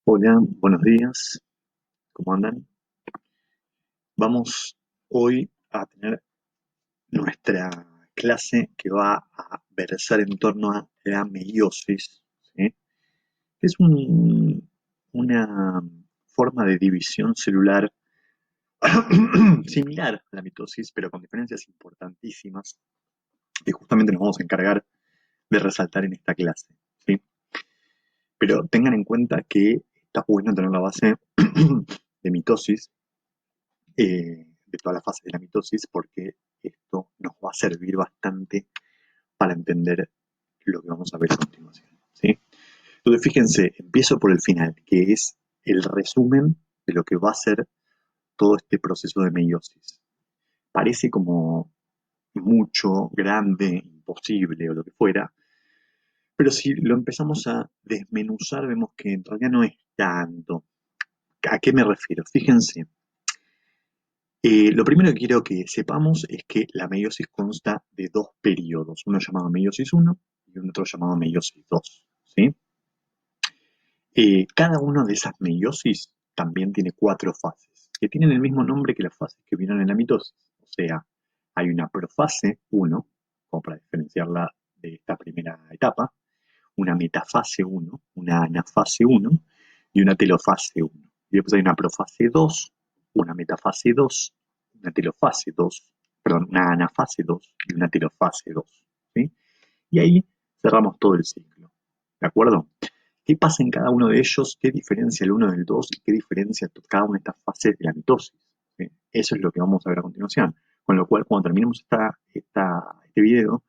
Hola, buenos días, ¿cómo andan? Vamos hoy a tener nuestra clase que va a versar en torno a la meiosis, ¿sí? Que es una forma de división celular similar a la mitosis, pero con diferencias importantísimas, que justamente nos vamos a encargar de resaltar en esta clase, ¿sí? Pero tengan en cuenta que está bueno tener la base de mitosis de todas las fases de la mitosis porque esto nos va a servir bastante para entender lo que vamos a ver a continuación, ¿sí? Entonces fíjense, empiezo por el final, que es el resumen de lo que va a ser todo este proceso de meiosis. Parece como mucho, grande, imposible o lo que fuera, pero si lo empezamos a desmenuzar vemos que en realidad no es tanto. ¿A qué me refiero? Fíjense, lo primero que quiero que sepamos es que la meiosis consta de dos periodos, uno llamado meiosis 1 y otro llamado meiosis 2, ¿sí? Cada una de esas meiosis también tiene cuatro fases, que tienen el mismo nombre que las fases que vieron en la mitosis. O sea, hay una profase 1, como para diferenciarla de esta primera etapa, una metafase 1, una anafase 1 y una telofase 1. Y después hay una profase 2, una metafase 2, una telofase 2, perdón, una anafase 2 y una telofase 2. ¿Sí? Y ahí cerramos todo el ciclo. ¿De acuerdo? ¿Qué pasa en cada uno de ellos? ¿Qué diferencia el uno del 2 y qué diferencia cada una de estas fases de la mitosis? ¿Sí? Eso es lo que vamos a ver a continuación. Con lo cual, cuando terminemos este video,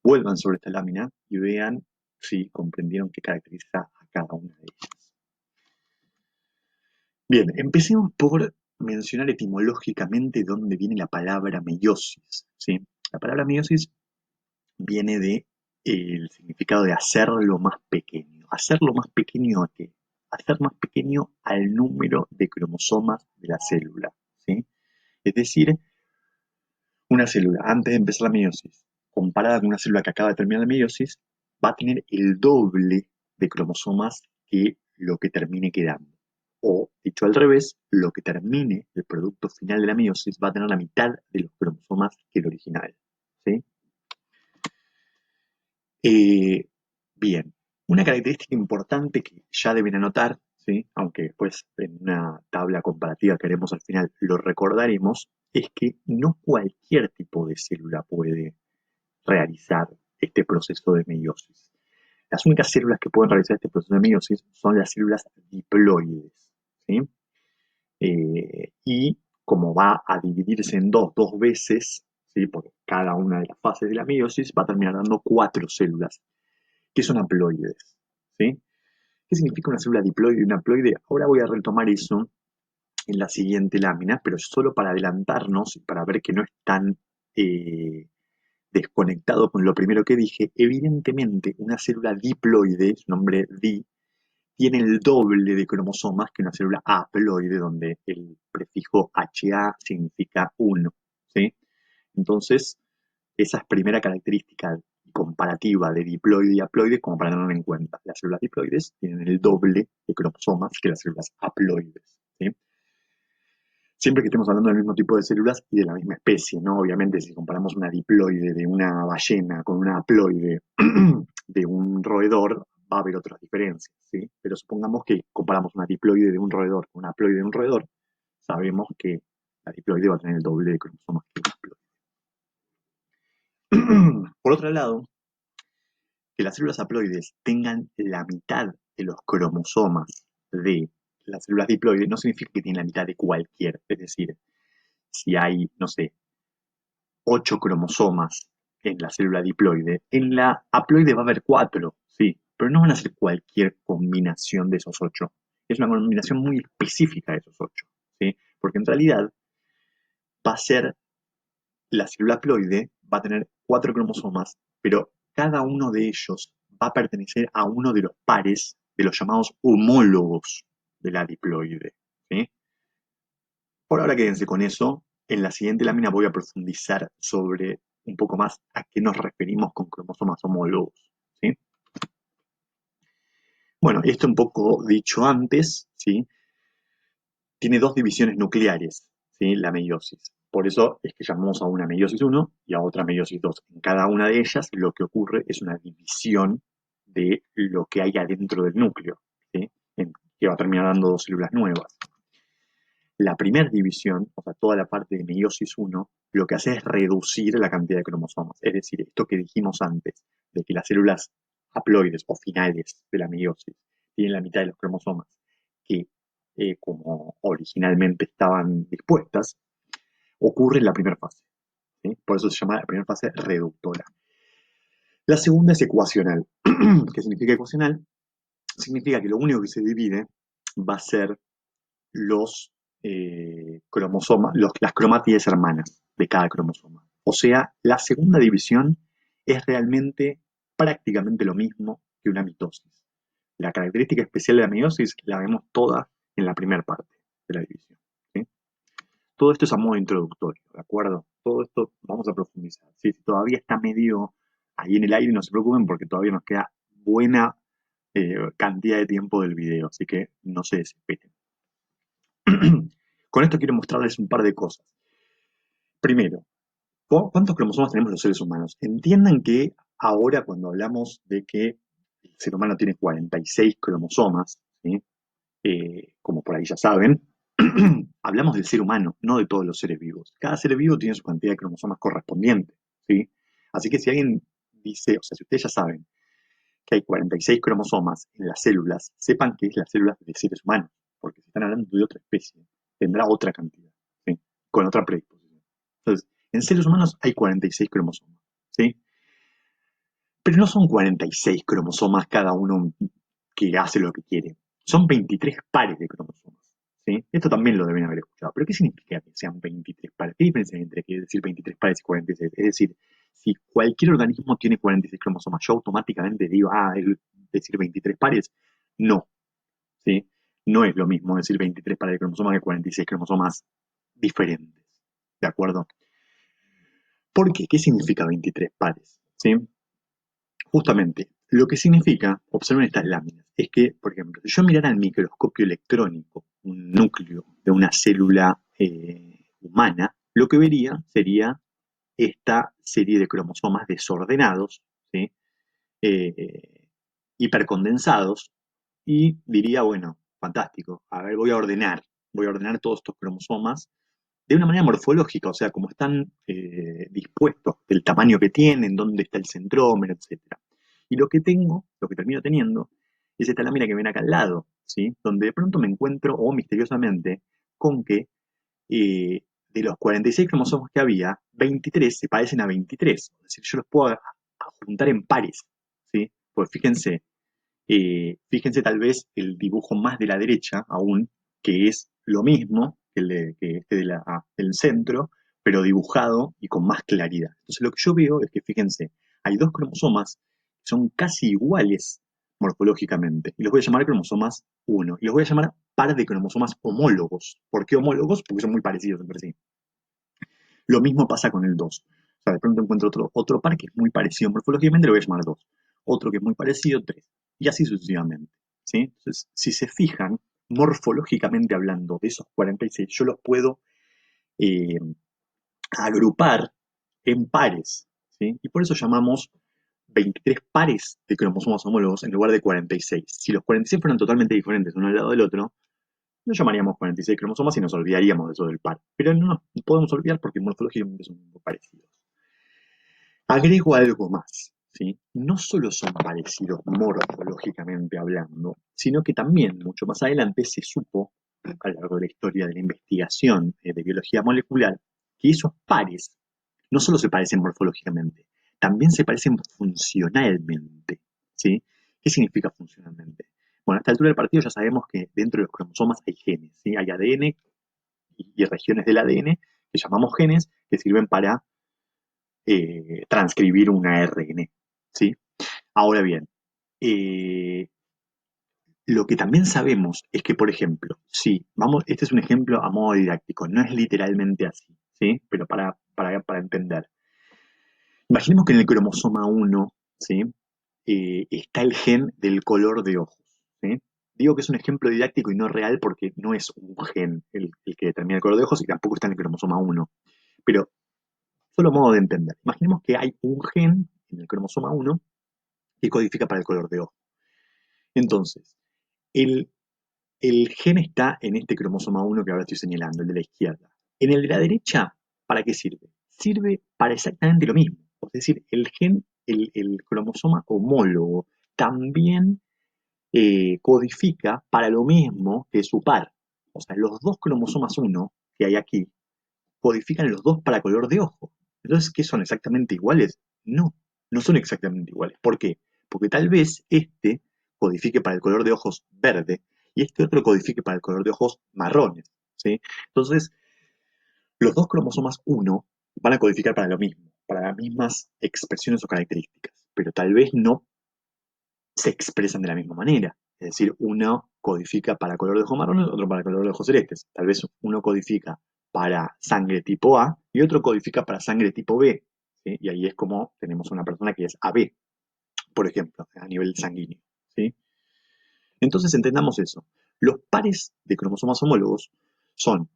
vuelvan sobre esta lámina y vean si comprendieron qué caracteriza a cada una de ellas. Bien, empecemos por mencionar etimológicamente dónde viene la palabra meiosis, ¿sí? La palabra meiosis viene de el significado de hacerlo más pequeño. ¿Hacerlo más pequeño a qué? Hacer más pequeño al número de cromosomas de la célula, ¿sí? Es decir, una célula antes de empezar la meiosis, comparada con una célula que acaba de terminar la meiosis, va a tener el doble de cromosomas que lo que termine quedando. O, dicho al revés, lo que termine el producto final de la meiosis va a tener la mitad de los cromosomas que el original. ¿Sí? Eh, bien, una característica importante que ya deben anotar, ¿sí? Aunque después en una tabla comparativa que haremos al final lo recordaremos, es que no cualquier tipo de célula puede realizar este proceso de meiosis. Las únicas células que pueden realizar este proceso de meiosis son las células diploides, ¿sí? Y como va a dividirse en dos veces, ¿sí? Por cada una de las fases de la meiosis, va a terminar dando cuatro células, que son haploides, ¿sí? ¿Qué significa una célula diploide y una haploide? Ahora voy a retomar eso en la siguiente lámina, pero solo para adelantarnos y para ver que no es tan eh, desconectado con lo primero que dije. Evidentemente, una célula diploide, su nombre di, tiene el doble de cromosomas que una célula haploide, donde el prefijo HA significa 1, ¿sí? Entonces, esa es primera característica comparativa de diploide y haploide, como para tenerlo en cuenta. Las células diploides tienen el doble de cromosomas que las células haploides, ¿sí? Siempre que estemos hablando del mismo tipo de células y de la misma especie, ¿no? Obviamente, si comparamos una diploide de una ballena con una haploide de un roedor, va a haber otras diferencias, ¿sí? Pero supongamos que comparamos una diploide de un roedor con una haploide de un roedor, sabemos que la diploide va a tener el doble de cromosomas que una haploide. Por otro lado, que las células haploides tengan la mitad de los cromosomas de las células diploides no significa que tienen la mitad de cualquier. Es decir, si hay, no sé, 8 cromosomas en la célula diploide, en la haploide va a haber 4, sí, pero no van a ser cualquier combinación de esos 8. Es una combinación muy específica de esos 8, ¿sí? Porque en realidad va a ser, la célula haploide va a tener 4 cromosomas, pero cada uno de ellos va a pertenecer a uno de los pares de los llamados homólogos de la diploide, ¿sí? Por ahora quédense con eso. En la siguiente lámina voy a profundizar sobre un poco más a qué nos referimos con cromosomas homólogos, ¿sí? Bueno, esto un poco dicho antes, ¿sí? Tiene dos divisiones nucleares, ¿sí? La meiosis. Por eso es que llamamos a una meiosis uno y a otra meiosis 2. En cada una de ellas lo que ocurre es una división de lo que hay adentro del núcleo, ¿sí? Que va a terminar dando dos células nuevas. La primera división, o sea, toda la parte de meiosis uno, lo que hace es reducir la cantidad de cromosomas. Es decir, esto que dijimos antes, de que las células haploides o finales de la meiosis tienen la mitad de los cromosomas que como originalmente estaban dispuestas, ocurre en la primera fase, ¿sí? Por eso se llama la primera fase reductora. La segunda es ecuacional. ¿Qué significa ecuacional? Significa que lo único que se divide va a ser los cromosomas, las cromátides hermanas de cada cromosoma. O sea, la segunda división es realmente prácticamente lo mismo que una mitosis. La característica especial de la meiosis la vemos toda en la primera parte de la división, ¿sí? Todo esto es a modo introductorio, ¿de acuerdo? Todo esto vamos a profundizar. Si todavía está medio ahí en el aire, no se preocupen porque todavía nos queda buena cantidad de tiempo del video, así que no se desesperen. Con esto quiero mostrarles un par de cosas. Primero, ¿cuántos cromosomas tenemos los seres humanos? Entiendan que ahora cuando hablamos de que el ser humano tiene 46 cromosomas, ¿sí? Como por ahí ya saben, hablamos del ser humano, no de todos los seres vivos. Cada ser vivo tiene su cantidad de cromosomas correspondiente, ¿sí? Así que si alguien dice, o sea, si ustedes ya saben que hay 46 cromosomas en las células, sepan que es las células de seres humanos, porque si están hablando de otra especie, tendrá otra cantidad, ¿sí? Con otra predisposición. Entonces, en seres humanos hay 46 cromosomas, ¿sí? Pero no son 46 cromosomas cada uno que hace lo que quiere. Son 23 pares de cromosomas, ¿sí? Esto también lo deben haber escuchado. ¿Pero qué significa que sean 23 pares? ¿Qué diferencia hay entre decir 23 pares y 46? Es decir, si cualquier organismo tiene 46 cromosomas, yo automáticamente digo, es decir 23 pares. No, ¿sí? No es lo mismo decir 23 pares de cromosomas que 46 cromosomas diferentes, ¿de acuerdo? ¿Por qué? ¿Qué significa 23 pares? ¿Sí? Justamente, lo que significa, observen estas láminas, es que, por ejemplo, si yo mirara al microscopio electrónico un núcleo de una célula humana, lo que vería sería esta serie de cromosomas desordenados, ¿sí? eh, hipercondensados, y diría, bueno, fantástico, a ver, voy a ordenar todos estos cromosomas de una manera morfológica, o sea, como están dispuestos, del tamaño que tienen, dónde está el centrómero, etcétera. Y lo que tengo, lo que termino teniendo, es esta lámina que ven acá al lado, ¿sí? Donde de pronto me encuentro, o misteriosamente, con que de los 46 cromosomas que había, 23 se parecen a 23. Es decir, yo los puedo juntar en pares, ¿sí? Pues fíjense tal vez el dibujo más de la derecha aún, que es lo mismo que, que este del centro, pero dibujado y con más claridad. Entonces lo que yo veo es que, fíjense, hay dos cromosomas que son casi iguales morfológicamente, y los voy a llamar cromosomas 1, y los voy a llamar par de cromosomas homólogos. ¿Por qué homólogos? Porque son muy parecidos entre sí. Lo mismo pasa con el 2. O sea, de pronto encuentro otro par que es muy parecido morfológicamente, lo voy a llamar 2. Otro que es muy parecido, 3. Y así sucesivamente, ¿sí? Entonces, si se fijan, morfológicamente hablando de esos 46, yo los puedo eh, agrupar en pares, ¿sí? Y por eso llamamos 23 pares de cromosomas homólogos en lugar de 46. Si los 46 fueran totalmente diferentes uno al lado del otro, lo llamaríamos 46 cromosomas y nos olvidaríamos de eso del par. Pero no podemos olvidar porque morfológicamente son muy parecidos. Agrego algo más, ¿sí? No solo son parecidos morfológicamente hablando, sino que también, mucho más adelante, se supo, a lo largo de la historia de la investigación de biología molecular, que esos pares no solo se parecen morfológicamente, también se parecen funcionalmente, ¿sí? ¿Qué significa funcionalmente? Bueno, a esta altura del partido ya sabemos que dentro de los cromosomas hay genes, ¿sí? Hay ADN y regiones del ADN que llamamos genes que sirven para transcribir un ARN, ¿sí? Ahora bien, eh, lo que también sabemos es que, por ejemplo, sí, vamos, este es un ejemplo a modo didáctico, no es literalmente así, ¿sí? Pero para entender. Imaginemos que en el cromosoma 1, ¿sí? Está el gen del color de ojos, ¿sí? Digo que es un ejemplo didáctico y no real porque no es un gen el que determina el color de ojos y tampoco está en el cromosoma 1. Pero solo modo de entender. Imaginemos que hay un gen en el cromosoma 1 que codifica para el color de ojo. Entonces, el, el gen está en este cromosoma 1 que ahora estoy señalando, el de la izquierda. En el de la derecha, ¿para qué sirve? Sirve para exactamente lo mismo. Es decir, el gen, el cromosoma homólogo, también codifica para lo mismo que su par. O sea, los dos cromosomas 1 que hay aquí codifican los dos para color de ojo. Entonces, ¿qué son exactamente iguales? No, no son exactamente iguales. ¿Por qué? Porque tal vez este codifique para el color de ojos verde y este otro codifique para el color de ojos marrones. ¿Sí? Entonces, los dos cromosomas 1 van a codificar para lo mismo, para las mismas expresiones o características, pero tal vez no se expresan de la misma manera. Es decir, uno codifica para color de ojos marrones, otro para color de ojos celestes. Tal vez uno codifica para sangre tipo A y otro codifica para sangre tipo B. ¿Sí? Y ahí es como tenemos una persona que es AB, por ejemplo, a nivel sanguíneo. ¿Sí? Entonces entendamos eso. Los pares de cromosomas homólogos son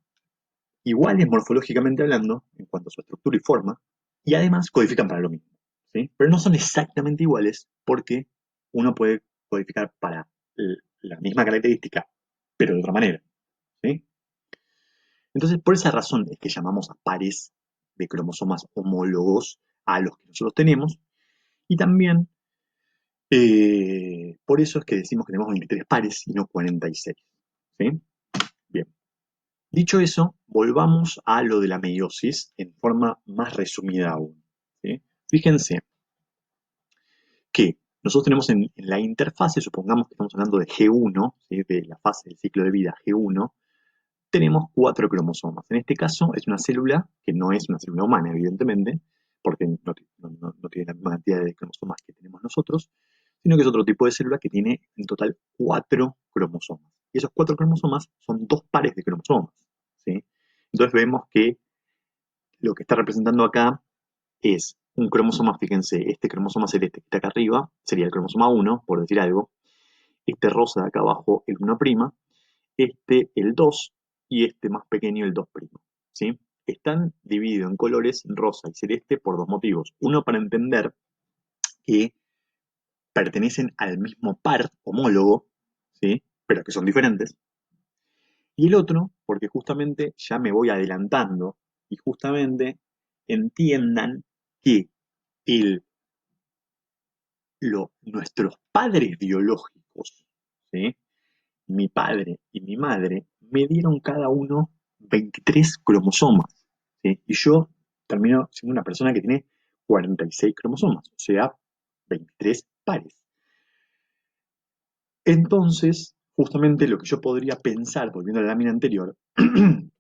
iguales morfológicamente hablando, en cuanto a su estructura y forma, y además codifican para lo mismo. ¿Sí? Pero no son exactamente iguales porque uno puede codificar para la misma característica, pero de otra manera. ¿Sí? Entonces, por esa razón es que llamamos a pares de cromosomas homólogos a los que nosotros tenemos, y también por eso es que decimos que tenemos 23 pares y no 46. ¿Sí? Bien. Dicho eso, volvamos a lo de la meiosis en forma más resumida aún. ¿Sí? Fíjense que nosotros tenemos en la interfase, supongamos que estamos hablando de G1, ¿sí? De la fase del ciclo de vida G1, tenemos 4 cromosomas. En este caso es una célula que no es una célula humana, evidentemente, porque no tiene la misma cantidad de cromosomas que tenemos nosotros, sino que es otro tipo de célula que tiene en total 4 cromosomas. Y esos 4 cromosomas son 2 pares de cromosomas. ¿Sí? Entonces vemos que lo que está representando acá es un cromosoma, fíjense, este cromosoma celeste que está acá arriba sería el cromosoma 1, por decir algo, este rosa de acá abajo el 1', este el 2 y este más pequeño el 2'. ¿Sí? Están divididos en colores rosa y celeste por dos motivos. Uno, para entender que pertenecen al mismo par homólogo, ¿sí? Pero que son diferentes. Y el otro, porque justamente ya me voy adelantando y justamente entiendan que el, nuestros padres biológicos, ¿sí? Mi padre y mi madre, me dieron cada uno 23 cromosomas. ¿Sí? Y yo termino siendo una persona que tiene 46 cromosomas, o sea, 23 pares. Entonces, justamente lo que yo podría pensar, volviendo a la lámina anterior,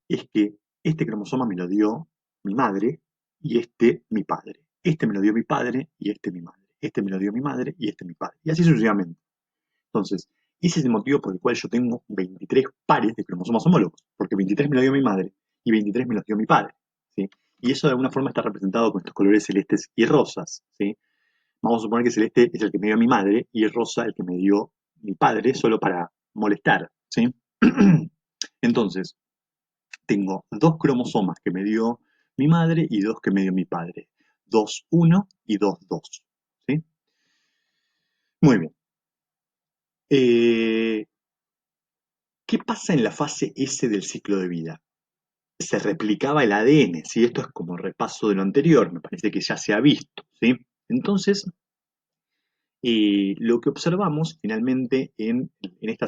es que este cromosoma me lo dio mi madre y este mi padre. Este me lo dio mi padre y este mi madre. Este me lo dio mi madre y este mi padre. Y así sucesivamente. Entonces, ese es el motivo por el cual yo tengo 23 pares de cromosomas homólogos, porque 23 me lo dio mi madre y 23 me los dio mi padre. ¿Sí? Y eso de alguna forma está representado con estos colores celestes y rosas. ¿Sí? Vamos a suponer que celeste es el que me dio mi madre y rosa el que me dio mi padre, solo para molestar. ¿Sí? Entonces, tengo dos cromosomas que me dio mi madre y dos que me dio mi padre. 2'1 y 2'2. ¿Sí? Muy bien. ¿Qué pasa en la fase S del ciclo de vida? Se replicaba el ADN, ¿sí? Esto es como repaso de lo anterior, me parece que ya se ha visto, ¿sí? Entonces, lo que observamos finalmente en este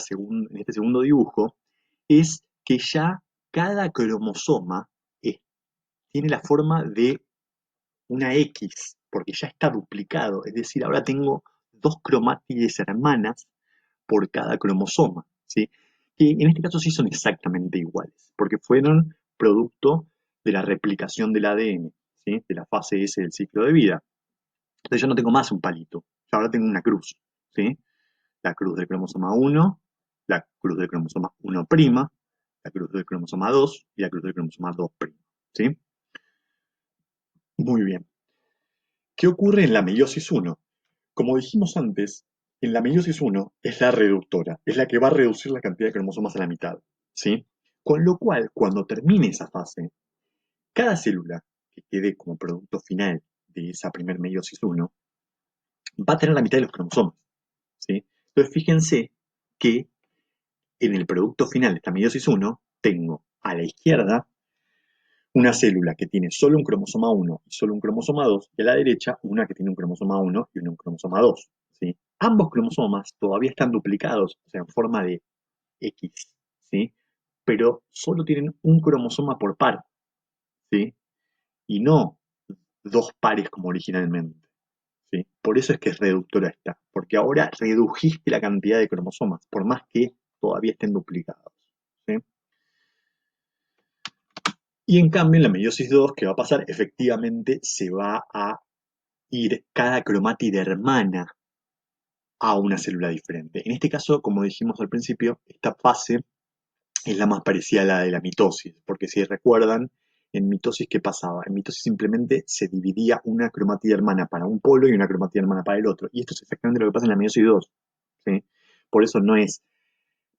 segundo dibujo es que ya cada cromosoma tiene la forma de una X, porque ya está duplicado, es decir, ahora tengo dos cromátides hermanas por cada cromosoma, ¿sí? Que en este caso sí son exactamente iguales, porque fueron producto de la replicación del ADN, ¿sí? De la fase S del ciclo de vida. Entonces yo no tengo más un palito, yo ahora tengo una cruz, ¿sí? La cruz del cromosoma 1, la cruz del cromosoma 1', la cruz del cromosoma 2 y la cruz del cromosoma 2', ¿sí? Muy bien. ¿Qué ocurre en la meiosis 1? Como dijimos antes, En la meiosis uno es la reductora, es la que va a reducir la cantidad de cromosomas a la mitad, ¿sí? Con lo cual, cuando termine esa fase, cada célula que quede como producto final de esa primer meiosis uno va a tener la mitad de los cromosomas, ¿sí? Entonces, fíjense que en el producto final de esta meiosis uno tengo a la izquierda una célula que tiene solo un cromosoma uno y solo un cromosoma 2, y a la derecha una que tiene un cromosoma uno y un cromosoma 2, ¿sí? Ambos cromosomas todavía están duplicados, o sea, en forma de X, ¿sí? Pero solo tienen un cromosoma por par, ¿sí? Y no dos pares como originalmente, ¿sí? Por eso es que es reductora esta, porque ahora redujiste la cantidad de cromosomas, por más que todavía estén duplicados, ¿sí? Y en cambio, en la meiosis 2, ¿qué va a pasar? Efectivamente, se va a ir cada cromátide hermana a una célula diferente. En este caso, como dijimos al principio, esta fase es la más parecida a la de la mitosis, porque si recuerdan, en mitosis, ¿qué pasaba? En mitosis simplemente se dividía una cromatida hermana para un polo y una cromatida hermana para el otro. Y esto es exactamente lo que pasa en la meiosis 2, ¿sí? Por eso no es,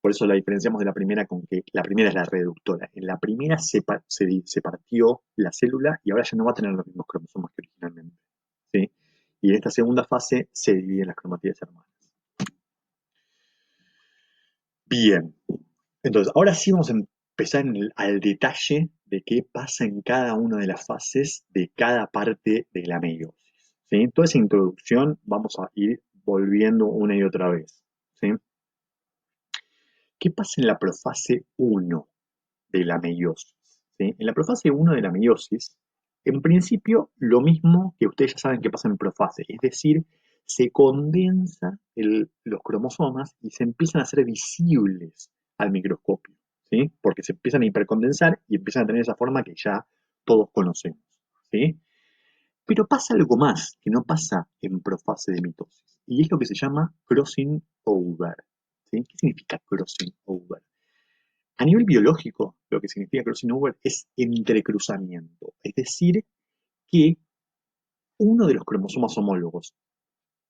por eso la diferenciamos de la primera con que la primera es la reductora. En la primera se partió la célula y ahora ya no va a tener los mismos cromosomas que originalmente, ¿sí? Y en esta segunda fase se dividen las cromatidas hermanas. Bien, entonces ahora sí vamos a empezar al detalle de qué pasa en cada una de las fases de cada parte de la meiosis, ¿sí? Toda esa introducción vamos a ir volviendo una y otra vez, ¿sí? ¿Qué pasa en la profase uno de la meiosis? ¿Sí? En la profase uno de la meiosis, en principio, lo mismo que ustedes ya saben que pasa en profase, es decir, se condensa los cromosomas y se empiezan a hacer visibles al microscopio, ¿sí? Porque se empiezan a hipercondensar y empiezan a tener esa forma que ya todos conocemos, ¿sí? Pero pasa algo más que no pasa en profase de mitosis, y es lo que se llama crossing over, ¿sí? ¿Qué significa crossing over? A nivel biológico, lo que significa crossing over es entrecruzamiento, es decir, que uno de los cromosomas homólogos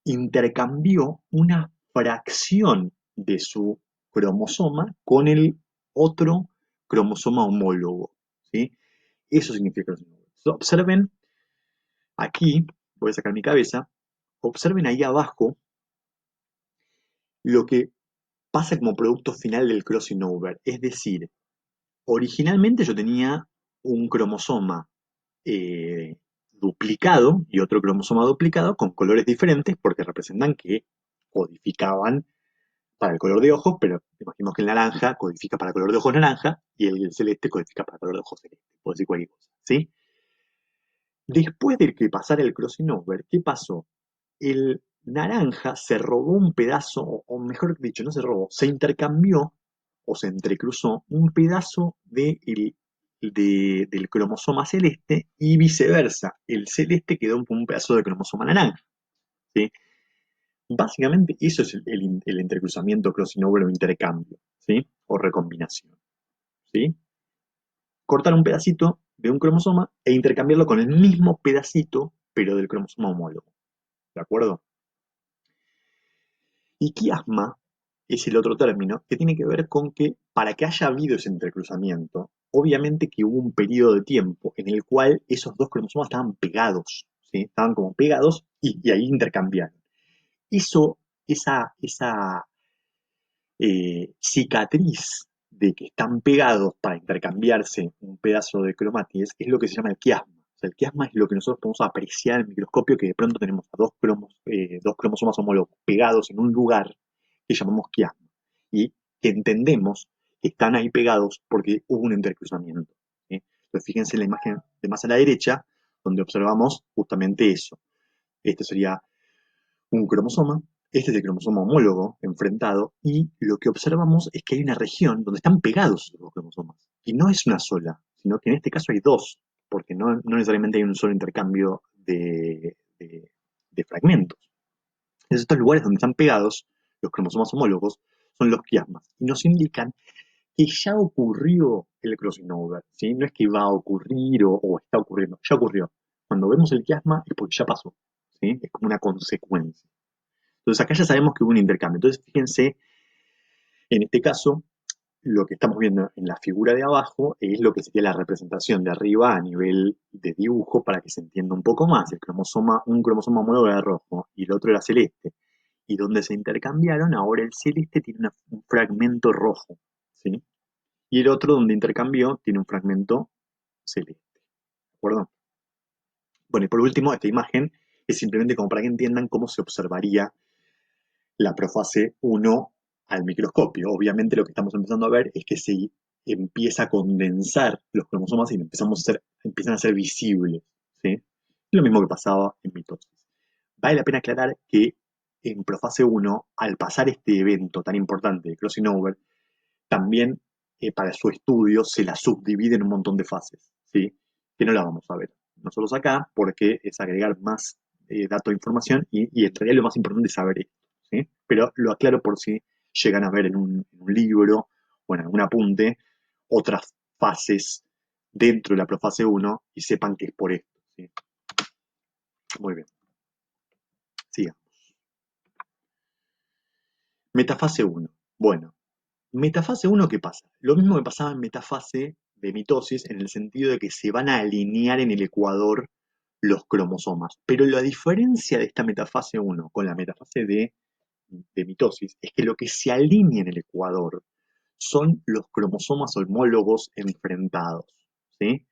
intercambió una fracción de su cromosoma con el otro cromosoma homólogo, ¿sí? Eso significa crossing over. So, observen aquí, voy a sacar mi cabeza, observen ahí abajo lo que pasa como producto final del crossing over, es decir, originalmente yo tenía un cromosoma eh, duplicado y otro cromosoma duplicado con colores diferentes porque representan que codificaban para el color de ojos, pero imaginemos que el naranja codifica para el color de ojos naranja y el celeste codifica para el color de ojos celeste, por decir cualquier cosa, ¿sí? Después de que pasara el crossing over, ¿qué pasó? El naranja se robó un pedazo, o mejor dicho, no se robó, se intercambió o se entrecruzó un pedazo del cromosoma celeste y viceversa. El celeste quedó con un pedazo de cromosoma naranja, ¿sí? Básicamente eso es el entrecruzamiento, crossing over o intercambio, ¿sí? O recombinación, ¿sí? Cortar un pedacito de un cromosoma e intercambiarlo con el mismo pedacito, pero del cromosoma homólogo, ¿de acuerdo? Y quiasma es el otro término que tiene que ver con que para que haya habido ese entrecruzamiento, obviamente que hubo un periodo de tiempo en el cual esos dos cromosomas estaban pegados, ¿sí? Estaban como pegados y ahí intercambiaron. Eso, esa cicatriz de que están pegados para intercambiarse un pedazo de cromátides es lo que se llama el quiasma. O sea, el quiasma es lo que nosotros podemos apreciar en el microscopio, que de pronto tenemos a dos cromosomas homólogos pegados en un lugar que llamamos quiasma. Y que entendemos que están ahí pegados porque hubo un entrecruzamiento, ¿sí? Entonces fíjense en la imagen de más a la derecha, donde observamos justamente eso. Este sería un cromosoma, este es el cromosoma homólogo enfrentado, y lo que observamos es que hay una región donde están pegados los dos cromosomas. Y no es una sola, sino que en este caso hay dos, porque no necesariamente hay un solo intercambio de fragmentos. Entonces, estos lugares donde están pegados los cromosomas homólogos son los quiasmas y nos indican que ya ocurrió el crossing over, ¿sí? No es que va a ocurrir o está ocurriendo, ya ocurrió. Cuando vemos el quiasma es porque ya pasó, ¿sí? Es como una consecuencia. Entonces acá ya sabemos que hubo un intercambio. Entonces fíjense, en este caso, lo que estamos viendo en la figura de abajo es lo que sería la representación de arriba a nivel de dibujo para que se entienda un poco más. Un cromosoma homólogo era rojo y el otro era celeste. Y donde se intercambiaron, ahora el celeste tiene un fragmento rojo, ¿sí? Y el otro donde intercambió tiene un fragmento celeste, ¿de acuerdo? Bueno, y por último, esta imagen es simplemente como para que entiendan cómo se observaría la profase 1 al microscopio. Obviamente lo que estamos empezando a ver es que se empieza a condensar los cromosomas y empiezan a ser visibles, ¿sí? Es lo mismo que pasaba en mitosis. Vale la pena aclarar que en profase 1, al pasar este evento tan importante de crossing over, también para su estudio se la subdivide en un montón de fases, ¿sí? Que no la vamos a ver nosotros acá porque es agregar más datos de información y en realidad lo más importante es saber esto, ¿sí? Pero lo aclaro por si llegan a ver en un libro o en algún apunte otras fases dentro de la profase 1 y sepan que es por esto, ¿sí? Muy bien, siga. Metafase 1. Bueno, metafase 1, ¿qué pasa? Lo mismo que pasaba en metafase de mitosis, en el sentido de que se van a alinear en el ecuador los cromosomas. Pero la diferencia de esta metafase 1 con la metafase de mitosis es que lo que se alinea en el ecuador son los cromosomas homólogos enfrentados, ¿sí?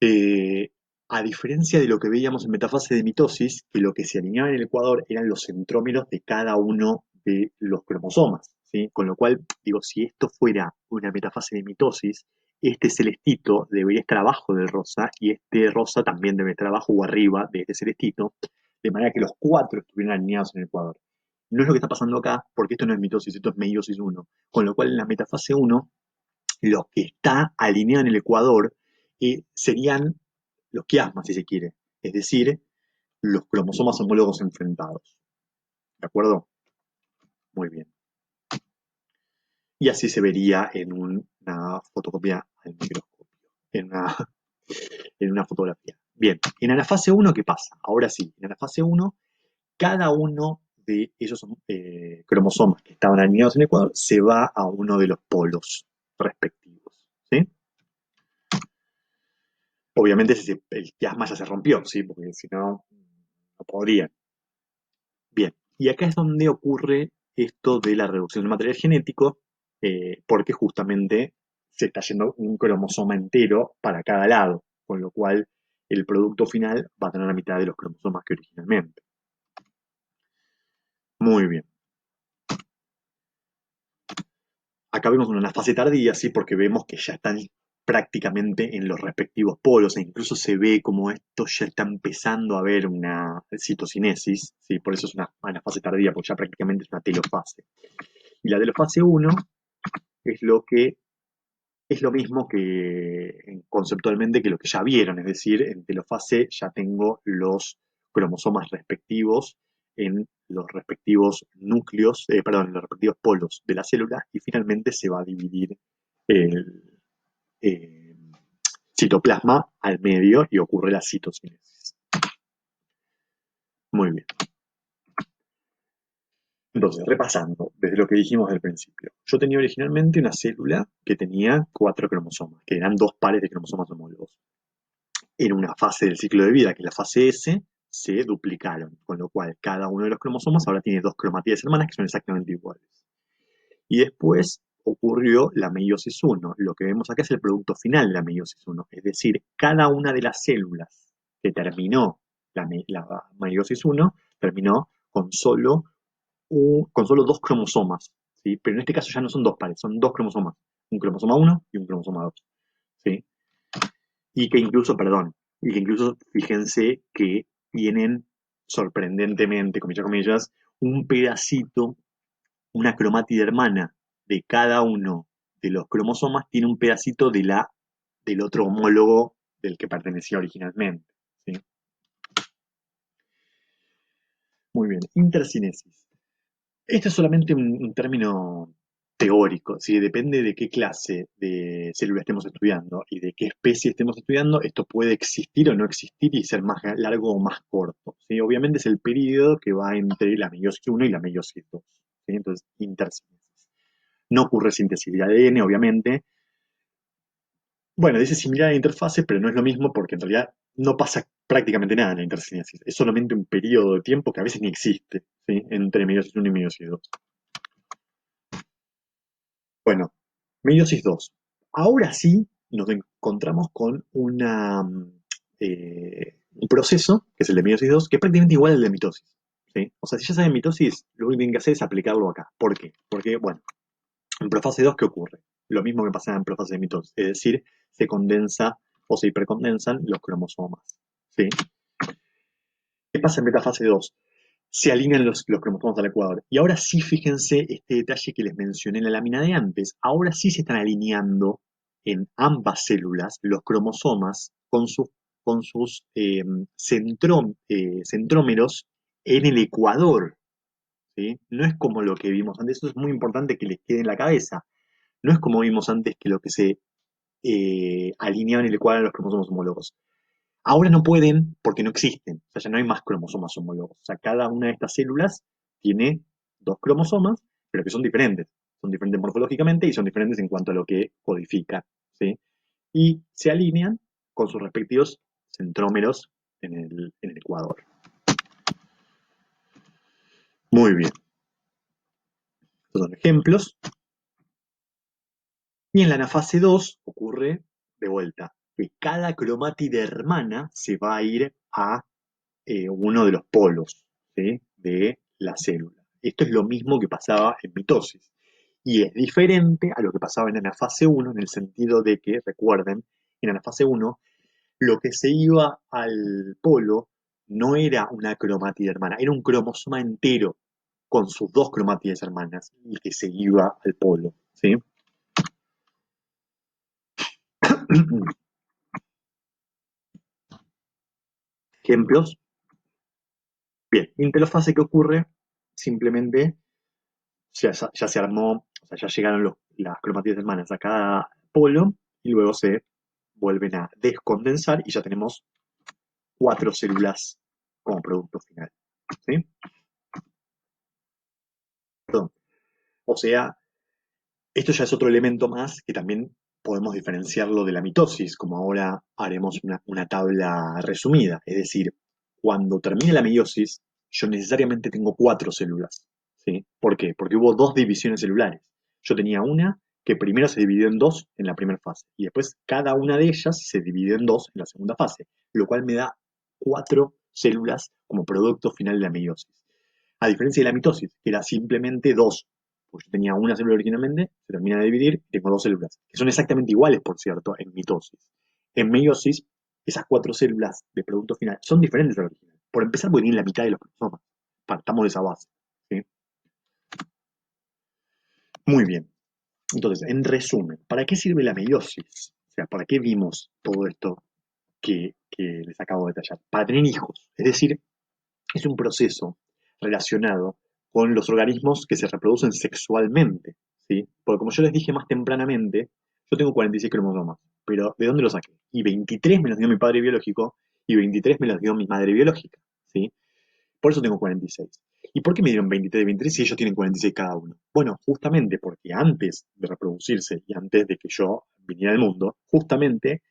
Eh, a diferencia de lo que veíamos en metafase de mitosis, que lo que se alineaba en el ecuador eran los centrómeros de cada uno de los cromosomas, ¿sí? Con lo cual, digo, si esto fuera una metafase de mitosis, este celestito debería estar abajo del rosa y este rosa también debe estar abajo o arriba de este celestito, de manera que los cuatro estuvieran alineados en el ecuador. No es lo que está pasando acá, porque esto no es mitosis, esto es meiosis 1. Con lo cual, en la metafase 1, lo que está alineado en el ecuador serían los quiasmas, si se quiere, es decir, los cromosomas homólogos enfrentados. ¿De acuerdo? Muy bien. Y así se vería en una fotocopia al microscopio, en una, en una fotografía. Bien, en anafase 1, ¿qué pasa? Ahora sí, en anafase 1, cada uno de esos cromosomas que estaban alineados en el ecuador se va a uno de los polos respectivos. ¿Sí? Obviamente el quiasma ya se rompió, ¿sí? Porque si no, no podrían. Bien, y acá es donde ocurre esto de la reducción del material genético, porque justamente se está yendo un cromosoma entero para cada lado, con lo cual el producto final va a tener la mitad de los cromosomas que originalmente. Muy bien. Acá vemos una fase tardía, sí, porque vemos que ya están prácticamente en los respectivos polos, e incluso se ve como esto ya está empezando a haber una citocinesis, sí, por eso es una fase tardía, porque ya prácticamente es una telofase. Y la telofase 1 es lo que es lo mismo que conceptualmente que lo que ya vieron, es decir, en telofase ya tengo los cromosomas respectivos en los respectivos núcleos, perdón, en los respectivos polos de la célula y finalmente se va a dividir el eh, citoplasma al medio y ocurre la citocinesis. Muy bien. Entonces, repasando desde lo que dijimos al principio, yo tenía originalmente una célula que tenía 4 cromosomas, que eran 2 pares de cromosomas homólogos. En una fase del ciclo de vida, que es la fase S, se duplicaron, con lo cual cada uno de los cromosomas ahora tiene 2 cromatías hermanas que son exactamente iguales. Y después ocurrió la meiosis 1. Lo que vemos acá es el producto final de la meiosis 1, es decir, cada una de las células que terminó la meiosis 1 terminó con solo 2 cromosomas, ¿sí? Pero en este caso ya no son 2 pares, son 2 cromosomas, un cromosoma 1 y un cromosoma 2, ¿sí? Y que incluso, perdón, y que incluso fíjense que tienen sorprendentemente, comillas, un pedacito, una cromátida hermana de cada uno de los cromosomas tiene un pedacito del otro homólogo del que pertenecía originalmente, ¿sí? Muy bien, intercinesis. Este es solamente un término teórico, ¿sí? Depende de qué clase de célula estemos estudiando y de qué especie estemos estudiando, esto puede existir o no existir y ser más largo o más corto, ¿sí? Obviamente es el periodo que va entre la meiosis 1 y la meiosis 2, ¿sí? Entonces, intersíntesis. No ocurre síntesis de ADN, obviamente. Bueno, dice similar a la interfase, pero no es lo mismo porque en realidad no pasa prácticamente nada en la intersíntesis. Es solamente un periodo de tiempo que a veces ni existe, ¿sí? Entre meiosis 1 y meiosis 2. Bueno, meiosis 2. Ahora sí nos encontramos con un proceso, que es el de meiosis 2, que es prácticamente igual al de mitosis, ¿sí? O sea, si ya saben mitosis, lo único que tienen que hacer es aplicarlo acá. ¿Por qué? Porque, bueno, en profase 2, ¿qué ocurre? Lo mismo que pasa en profase de mitosis, es decir, se condensa o se hipercondensan los cromosomas, ¿sí? ¿Qué pasa en metafase 2? Se alinean los cromosomas al ecuador. Y ahora sí, fíjense este detalle que les mencioné en la lámina de antes. Ahora sí se están alineando en ambas células los cromosomas con sus centrómeros en el ecuador, ¿sí? No es como lo que vimos antes. Eso es muy importante que les quede en la cabeza. No es como vimos antes que lo que se alineaban en el ecuador eran los cromosomas homólogos. Ahora no pueden porque no existen, o sea, ya no hay más cromosomas homólogos. O sea, cada una de estas células tiene dos cromosomas, pero que son diferentes. Son diferentes morfológicamente y son diferentes en cuanto a lo que codifican, ¿sí? Y se alinean con sus respectivos centrómeros en el ecuador. Muy bien. Estos son ejemplos. Y en la anafase 2 ocurre de vuelta que cada cromátide hermana se va a ir a uno de los polos, ¿sí? De la célula. Esto es lo mismo que pasaba en mitosis. Y es diferente a lo que pasaba en anafase 1 en el sentido de que, recuerden, en anafase 1 lo que se iba al polo no era una cromátide hermana, era un cromosoma entero con sus dos cromátides hermanas y que se iba al polo, ¿sí? Ejemplos. Bien, interfase que ocurre, simplemente ya se armó, o sea, ya llegaron las cromatías hermanas a cada polo y luego se vuelven a descondensar y ya tenemos cuatro células como producto final, ¿sí? Perdón. O sea, esto ya es otro elemento más que también podemos diferenciarlo de la mitosis, como ahora haremos una tabla resumida. Es decir, cuando termine la meiosis, yo necesariamente tengo cuatro células, ¿sí? ¿Por qué? Porque hubo dos divisiones celulares. Yo tenía una que primero se dividió en dos en la primera fase y después cada una de ellas se dividió en dos en la segunda fase, lo cual me da cuatro células como producto final de la meiosis. A diferencia de la mitosis, que era simplemente dos, pues yo tenía una célula originalmente, se termina de dividir y tengo dos células, que son exactamente iguales, por cierto, en mitosis. En meiosis, esas cuatro células de producto final son diferentes a la original. Por empezar, porque tienen la mitad de los cromosomas. Partamos de esa base, ¿sí? Muy bien. Entonces, en resumen, ¿para qué sirve la meiosis? O sea, ¿para qué vimos todo esto que les acabo de detallar? Para tener hijos. Es decir, es un proceso relacionado con los organismos que se reproducen sexualmente, ¿sí? Porque como yo les dije más tempranamente, yo tengo 46 cromosomas, pero ¿de dónde los saqué? Y 23 me los dio mi padre biológico y 23 me los dio mi madre biológica, ¿sí? Por eso tengo 46. ¿Y por qué me dieron 23 y 23 si ellos tienen 46 cada uno? Bueno, justamente porque antes de reproducirse y antes de que yo viniera al mundo, justamente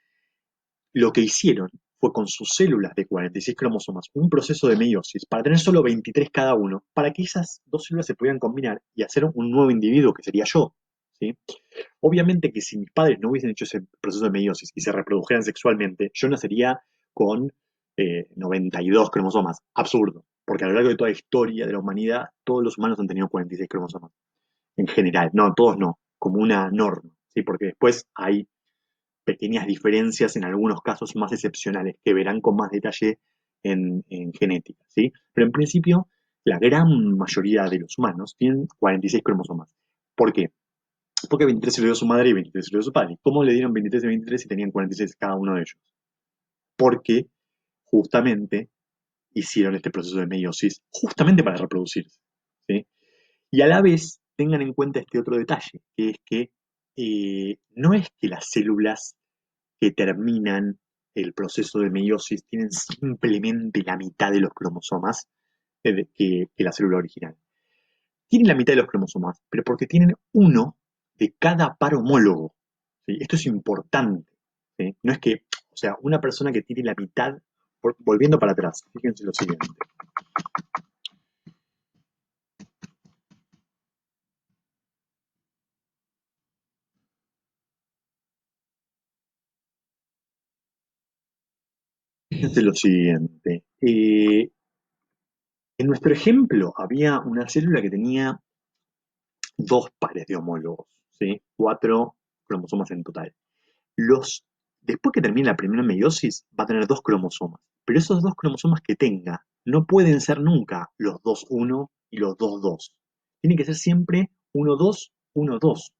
lo que hicieron fue con sus células de 46 cromosomas un proceso de meiosis para tener solo 23 cada uno, para que esas dos células se pudieran combinar y hacer un nuevo individuo que sería yo, ¿sí? Obviamente que si mis padres no hubiesen hecho ese proceso de meiosis y se reprodujeran sexualmente, yo nacería con 92 cromosomas. Absurdo, porque a lo largo de toda la historia de la humanidad, todos los humanos han tenido 46 cromosomas. En general, no, todos no, como una norma, ¿sí? Porque después hay pequeñas diferencias en algunos casos más excepcionales que verán con más detalle en genética, ¿sí? Pero en principio, la gran mayoría de los humanos tienen 46 cromosomas. ¿Por qué? Porque 23 se lo dio su madre y 23 se lo dio su padre. ¿Cómo le dieron 23 y 23 si tenían 46 cada uno de ellos? Porque justamente hicieron este proceso de meiosis justamente para reproducirse, ¿sí? Y a la vez tengan en cuenta este otro detalle, que es que no es que las células que terminan el proceso de meiosis tienen simplemente la mitad de los cromosomas que la célula original. Tienen la mitad de los cromosomas, pero porque tienen uno de cada par homólogo. ¿Sí? Esto es importante. ¿Sí? No es que, o sea, una persona que tiene la mitad, volviendo para atrás, fíjense lo siguiente. Fíjense lo siguiente. En nuestro ejemplo había una célula que tenía dos pares de homólogos, ¿sí? Cuatro cromosomas en total. Los, Después que termine la primera meiosis, va a tener dos cromosomas. Pero esos dos cromosomas que tenga no pueden ser nunca los 2-1 y los 2-2. Tienen que ser siempre 1-2, 1-2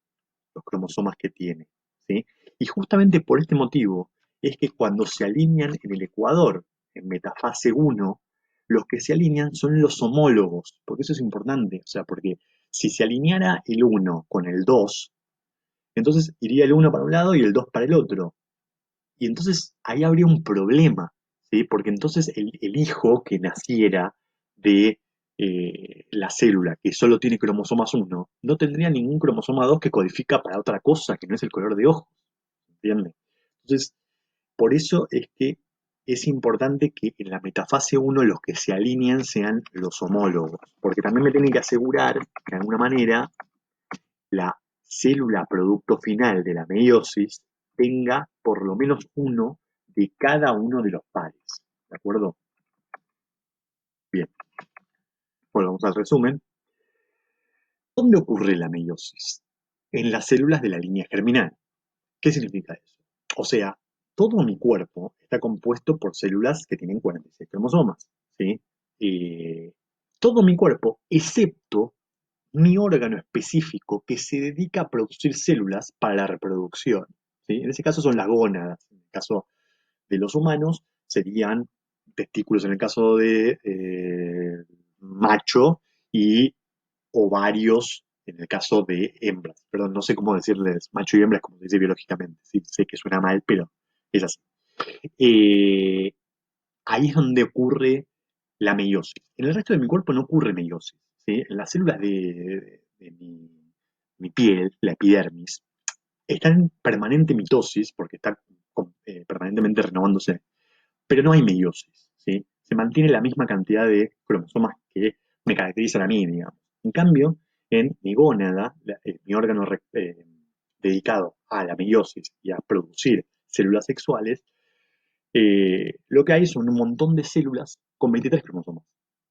los cromosomas que tiene. ¿Sí? Y justamente por este motivo es que cuando se alinean en el ecuador, en metafase 1, los que se alinean son los homólogos, porque eso es importante, o sea, porque si se alineara el 1 con el 2, entonces iría el 1 para un lado y el 2 para el otro. Y entonces ahí habría un problema, ¿sí? Porque entonces el hijo que naciera de la célula que solo tiene cromosomas 1 no tendría ningún cromosoma 2 que codifica para otra cosa que no es el color de ojos, ¿entiendes? Entonces, por eso es que es importante que en la metafase 1 los que se alineen sean los homólogos, porque también me tienen que asegurar que de alguna manera la célula producto final de la meiosis tenga por lo menos uno de cada uno de los pares. ¿De acuerdo? Bien, volvamos al resumen. ¿Dónde ocurre la meiosis? En las células de la línea germinal. ¿Qué significa eso? O sea, todo mi cuerpo está compuesto por células que tienen 46 cromosomas. ¿Sí? Todo mi cuerpo, excepto mi órgano específico que se dedica a producir células para la reproducción. ¿Sí? En ese caso son las gónadas. En el caso de los humanos serían testículos en el caso de macho y ovarios en el caso de hembras. Perdón, no sé cómo decirles macho y hembra, como se dice biológicamente. Sí, sé que suena mal, pero es así. Eh, Ahí es donde ocurre la meiosis. En el resto de mi cuerpo no ocurre meiosis. ¿Sí? En las células de mi piel, la epidermis, está en permanente mitosis porque está permanentemente renovándose, pero no hay meiosis. ¿Sí? Se mantiene la misma cantidad de cromosomas que me caracterizan a mí, digamos. En cambio, en mi gónada, mi órgano dedicado a la meiosis y a producir células sexuales, lo que hay son un montón de células con 23 cromosomas.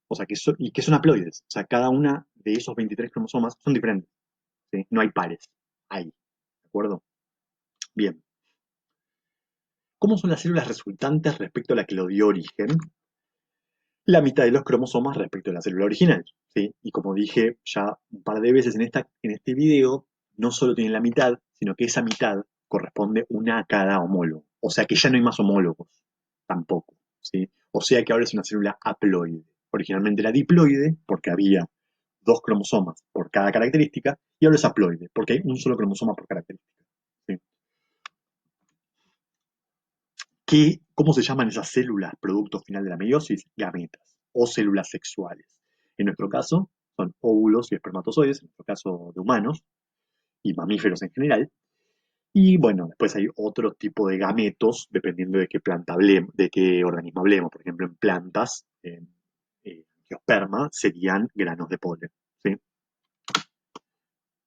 O sea, y que son haploides. O sea, cada una de esos 23 cromosomas son diferentes. ¿Sí? No hay pares. Hay. ¿De acuerdo? Bien. ¿Cómo son las células resultantes respecto a la que lo dio origen? La mitad de los cromosomas respecto a la célula original. ¿Sí? Y como dije ya un par de veces en este video, no solo tienen la mitad, sino que esa mitad corresponde una a cada homólogo. O sea que ya no hay más homólogos, tampoco. ¿Sí? O sea que ahora es una célula haploide. Originalmente era diploide, porque había dos cromosomas por cada característica, y ahora es haploide, porque hay un solo cromosoma por característica. ¿Sí? ¿Cómo se llaman esas células producto final de la meiosis? Gametas o células sexuales. En nuestro caso son óvulos y espermatozoides, en nuestro caso de humanos y mamíferos en general. Y bueno, después hay otro tipo de gametos, dependiendo de qué planta hablemos, de qué organismo hablemos. Por ejemplo, en plantas, en angiosperma, serían granos de polen. ¿Sí?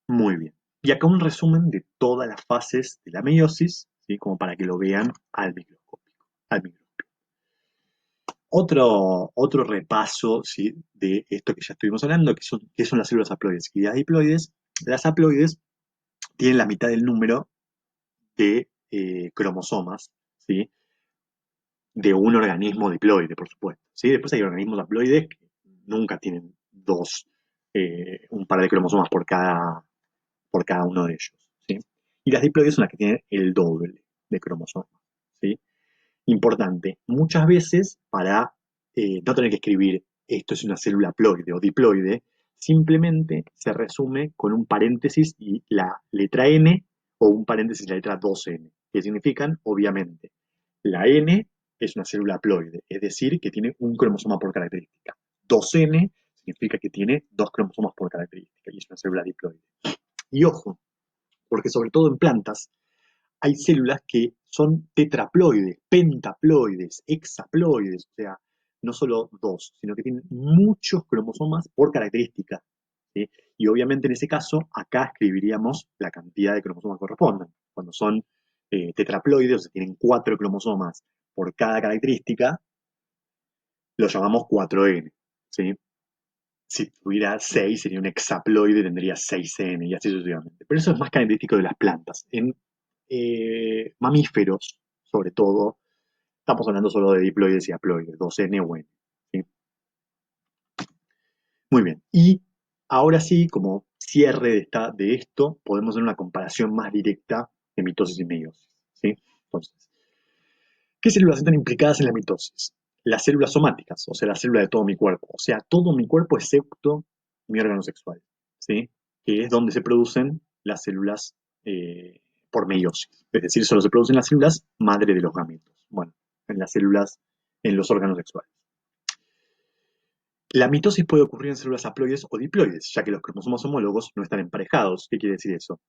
Muy bien. Y acá un resumen de todas las fases de la meiosis, ¿sí? Como para que lo vean al microscopio. Otro repaso, ¿sí? De esto que ya estuvimos hablando, que son las células haploides y las diploides. Las haploides tienen la mitad del número de cromosomas, ¿sí? De un organismo diploide, por supuesto. ¿Sí? Después hay organismos haploides que nunca tienen un par de cromosomas por cada uno de ellos. ¿Sí? Y las diploides son las que tienen el doble de cromosomas. ¿Sí? Importante, muchas veces para no tener que escribir esto es una célula haploide o diploide, simplemente se resume con un paréntesis y la letra N o un paréntesis y la letra 2N, que significan, obviamente, la N es una célula haploide, es decir, que tiene un cromosoma por característica. 2N significa que tiene dos cromosomas por característica y es una célula diploide. Y ojo, porque sobre todo en plantas hay células que son tetraploides, pentaploides, hexaploides, o sea, no solo dos, sino que tienen muchos cromosomas por característica. ¿Sí? Y obviamente en ese caso, acá escribiríamos la cantidad de cromosomas que correspondan. Cuando son tetraploides, o sea, tienen 4 cromosomas por cada característica, lo llamamos 4N. ¿Sí? Si tuviera 6, sería un hexaploide, tendría 6N y así sucesivamente. Pero eso es más característico de las plantas. En mamíferos, sobre todo, estamos hablando solo de diploides y haploides, 2N o N. ¿Sí? Muy bien. Y ahora sí, como cierre de esto, podemos hacer una comparación más directa de mitosis y meiosis. ¿Sí? Entonces, ¿qué células están implicadas en la mitosis? Las células somáticas, o sea, la célula de todo mi cuerpo, o sea, todo mi cuerpo excepto mi órgano sexual, ¿sí? Que es donde se producen las células por meiosis. Es decir, solo se producen las células madre de los gametos. Bueno, en las células, en los órganos sexuales. La mitosis puede ocurrir en células haploides o diploides, ya que los cromosomas homólogos no están emparejados. ¿Qué quiere decir eso?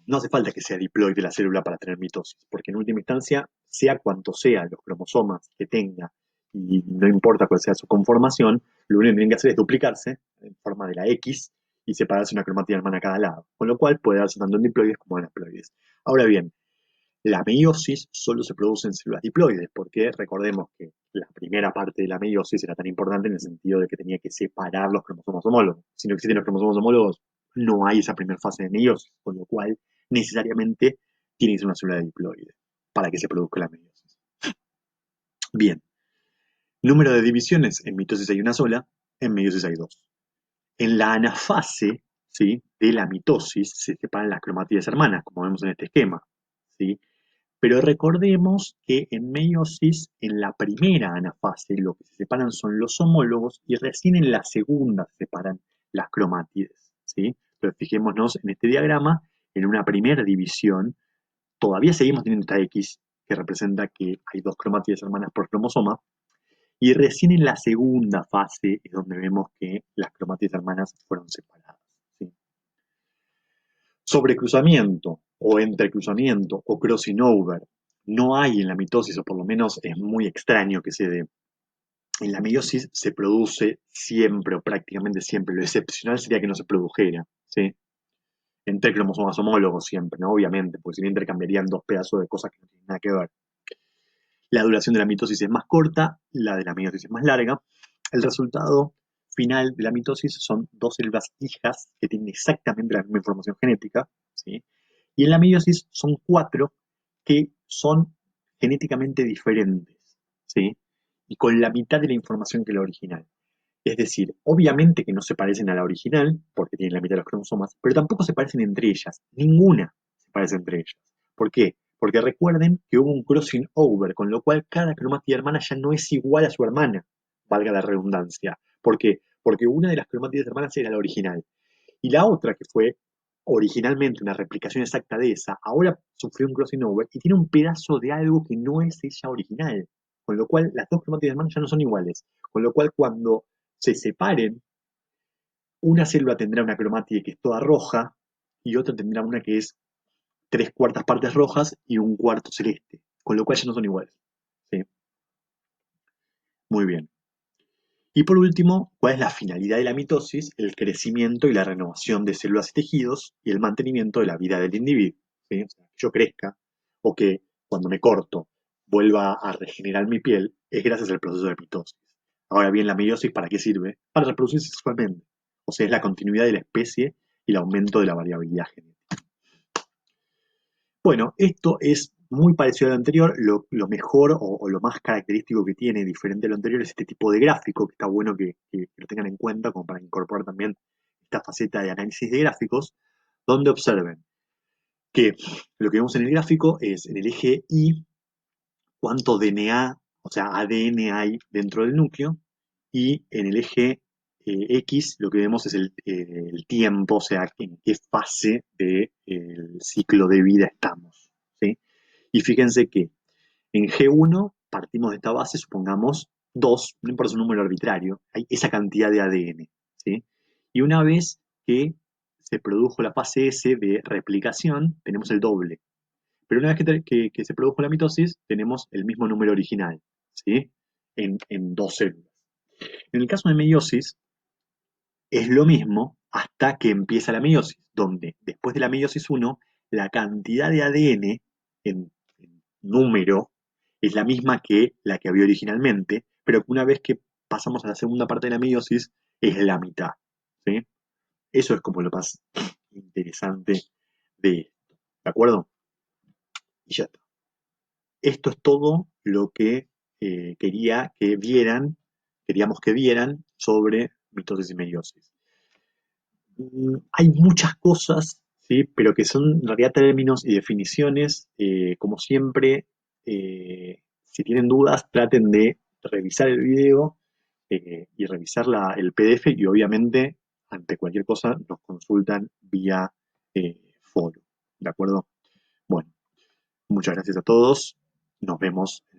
No hace falta que sea diploide la célula para tener mitosis, porque en última instancia, sea cuanto sea los cromosomas que tenga, y no importa cuál sea su conformación, lo único que tienen que hacer es duplicarse en forma de la X y separarse una cromatida hermana a cada lado, con lo cual puede darse tanto en diploides como en haploides. Ahora bien, la meiosis solo se produce en células diploides, porque recordemos que la primera parte de la meiosis era tan importante en el sentido de que tenía que separar los cromosomas homólogos. Si no existen los cromosomas homólogos, no hay esa primera fase de meiosis, con lo cual necesariamente tiene que ser una célula diploide para que se produzca la meiosis. Bien, número de divisiones, en mitosis hay una sola, en meiosis hay dos. En la anafase, ¿sí?, de la mitosis se separan las cromátides hermanas, como vemos en este esquema, ¿sí? Pero recordemos que en meiosis, en la primera anafase, lo que se separan son los homólogos y recién en la segunda se separan las cromátides, ¿sí? Pero fijémonos en este diagrama, en una primera división, todavía seguimos teniendo esta X, que representa que hay dos cromátides hermanas por cromosoma, y recién en la segunda fase es donde vemos que las cromátides hermanas fueron separadas, ¿sí? Sobrecruzamiento o entrecruzamiento o crossing over no hay en la mitosis, o por lo menos es muy extraño que se dé. En la meiosis se produce siempre o prácticamente siempre. Lo excepcional sería que no se produjera, ¿sí? Entre cromosomas homólogos siempre, ¿no? Obviamente, porque si no intercambiarían dos pedazos de cosas que no tienen nada que ver. La duración de la mitosis es más corta, la de la meiosis es más larga. El resultado final de la mitosis son dos células hijas que tienen exactamente la misma información genética, ¿sí? Y en la meiosis son 4 que son genéticamente diferentes, ¿sí? Y con la mitad de la información que la original. Es decir, obviamente que no se parecen a la original, porque tienen la mitad de los cromosomas, pero tampoco se parecen entre ellas. Ninguna se parece entre ellas. ¿Por qué? Porque recuerden que hubo un crossing over, con lo cual cada cromatida hermana ya no es igual a su hermana, valga la redundancia. ¿Por qué? Porque una de las cromátidas hermanas era la original. Y la otra, que fue originalmente una replicación exacta de esa, ahora sufrió un crossing over y tiene un pedazo de algo que no es ella original. Con lo cual, las dos cromátidas hermanas ya no son iguales. Con lo cual, cuando se separen, una célula tendrá una cromátide que es toda roja y otra tendrá una que es 3/4 partes rojas y un cuarto celeste. Con lo cual ya no son iguales. ¿Sí? Muy bien. Y por último, ¿cuál es la finalidad de la mitosis? El crecimiento y la renovación de células y tejidos y el mantenimiento de la vida del individuo. ¿Sí? O sea, que yo crezca o que cuando me corto vuelva a regenerar mi piel es gracias al proceso de mitosis. Ahora bien, la meiosis, ¿para qué sirve? Para reproducirse sexualmente. O sea, es la continuidad de la especie y el aumento de la variabilidad genética. Bueno, esto es muy parecido a lo anterior. Lo mejor o lo más característico que tiene, diferente a lo anterior, es este tipo de gráfico, que está bueno que lo tengan en cuenta como para incorporar también esta faceta de análisis de gráficos, donde observen que lo que vemos en el gráfico es en el eje Y cuánto DNA, o sea, ADN hay dentro del núcleo, y en el eje X, lo que vemos es el tiempo, o sea, en qué fase del ciclo de vida estamos, ¿sí? Y fíjense que en G1 partimos de esta base, supongamos 2, no importa, es un número arbitrario, hay esa cantidad de ADN, ¿sí? Y una vez que se produjo la fase S de replicación, tenemos el doble. Pero una vez que se produjo la mitosis, tenemos el mismo número original, ¿sí? En dos células. En el caso de meiosis, es lo mismo hasta que empieza la meiosis, donde después de la meiosis 1, la cantidad de ADN en número es la misma que la que había originalmente, pero una vez que pasamos a la segunda parte de la meiosis, es la mitad, ¿sí? Eso es como lo más interesante de esto, ¿de acuerdo? Y ya está. Esto es todo lo que queríamos que vieran sobre mitosis y meiosis. Hay muchas cosas, ¿sí? Pero que son en realidad términos y definiciones. Como siempre, si tienen dudas, traten de revisar el video y revisar el PDF y obviamente, ante cualquier cosa, nos consultan vía foro. ¿De acuerdo? Bueno, muchas gracias a todos. Nos vemos en